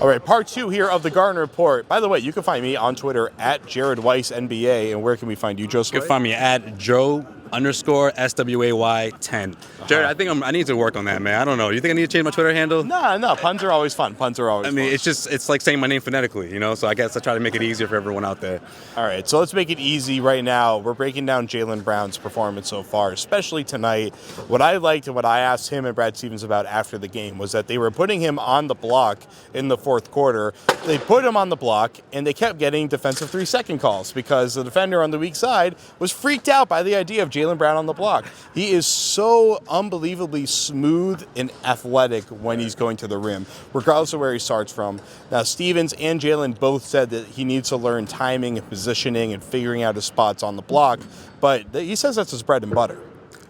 All right, part 2 here of the Garden Report. By the way, you can find me on Twitter at Jared Weiss NBA. And where can we find you, Joe Sway? You can find me at Joe_SWAY10. Jared, I think I need to work on that, man. I don't know. You think I need to change my Twitter handle? No. Puns are always fun. Puns are always fun. I mean, it's like saying my name phonetically, you know? So I guess I try to make it easier for everyone out there. All right, so let's make it easy right now. We're breaking down Jaylen Brown's performance so far, especially tonight. What I liked and what I asked him and Brad Stevens about after the game was that they were putting him on the block in the fourth quarter. They put him on the block, and they kept getting defensive 3-second calls because the defender on the weak side was freaked out by the idea of Jaylen Brown on the block. He is so unbelievably smooth and athletic when he's going to the rim, regardless of where he starts from. Now, Stevens and Jaylen both said that he needs to learn timing and positioning and figuring out his spots on the block, but he says that's his bread and butter.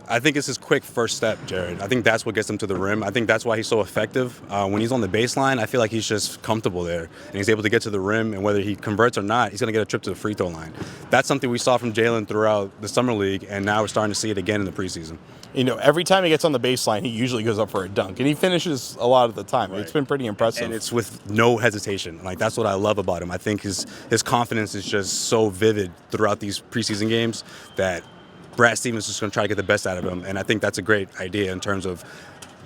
I think it's his quick first step, Jared. I think that's what gets him to the rim. I think that's why he's so effective. When he's on the baseline, I feel like he's just comfortable there, and he's able to get to the rim, and whether he converts or not, he's going to get a trip to the free throw line. That's something we saw from Jaylen throughout the summer league, and now we're starting to see it again in the preseason. You know, every time he gets on the baseline, he usually goes up for a dunk, and he finishes a lot of the time. Right. It's been pretty impressive. And it's with no hesitation. Like, that's what I love about him. I think his confidence is just so vivid throughout these preseason games that Brad Stevens is just going to try to get the best out of him, and I think that's a great idea in terms of,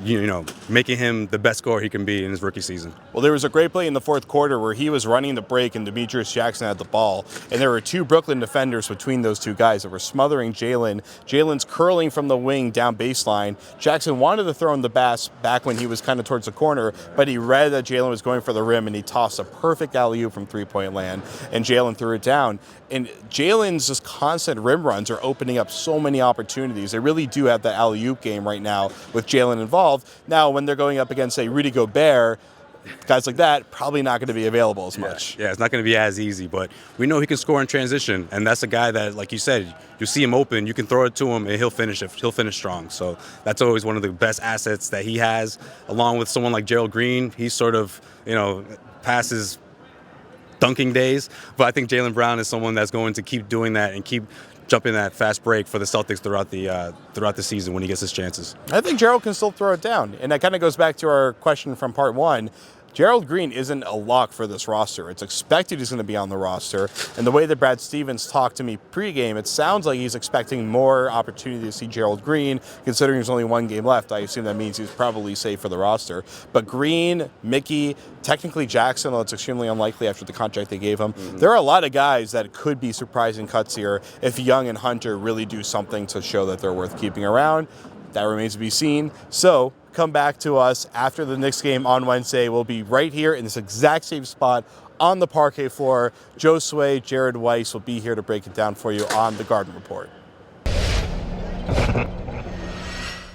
you know, making him the best scorer he can be in his rookie season. Well, there was a great play in the fourth quarter where he was running the break and Demetrius Jackson had the ball, and there were two Brooklyn defenders between those two guys that were smothering Jaylen. Jaylen's curling from the wing down baseline. Jackson wanted to throw in the back when he was kind of towards the corner, but he read that Jaylen was going for the rim, and he tossed a perfect alley-oop from three-point land, and Jaylen threw it down. And Jaylen's just constant rim runs are opening up so many opportunities. They really do have the alley-oop game right now with Jaylen involved. Now, when they're going up against, say, Rudy Gobert, guys like that, probably not going to be available as much. Yeah, it's not going to be as easy, but we know he can score in transition, and that's a guy that, like you said, you see him open, you can throw it to him, and he'll finish it. He'll finish strong. So that's always one of the best assets that he has, along with someone like Gerald Green. He's sort of, you know, passes dunking days, but I think Jaylen Brown is someone that's going to keep doing that and keep jumping that fast break for the Celtics throughout the season when he gets his chances. I think Gerald can still throw it down, and that kind of goes back to our question from part 1. Gerald Green isn't a lock for this roster. It's expected he's going to be on the roster. And the way that Brad Stevens talked to me pregame, it sounds like he's expecting more opportunity to see Gerald Green. Considering there's only one game left, I assume that means he's probably safe for the roster. But Green, Mickey, technically Jackson, although it's extremely unlikely after the contract they gave him. There are a lot of guys that could be surprising cuts here if Young and Hunter really do something to show that they're worth keeping around. That remains to be seen. So come back to us after the Knicks game on Wednesday. We'll be right here in this exact same spot on the parquet floor. Joe Sway, Jared Weiss will be here to break it down for you on the Garden Report.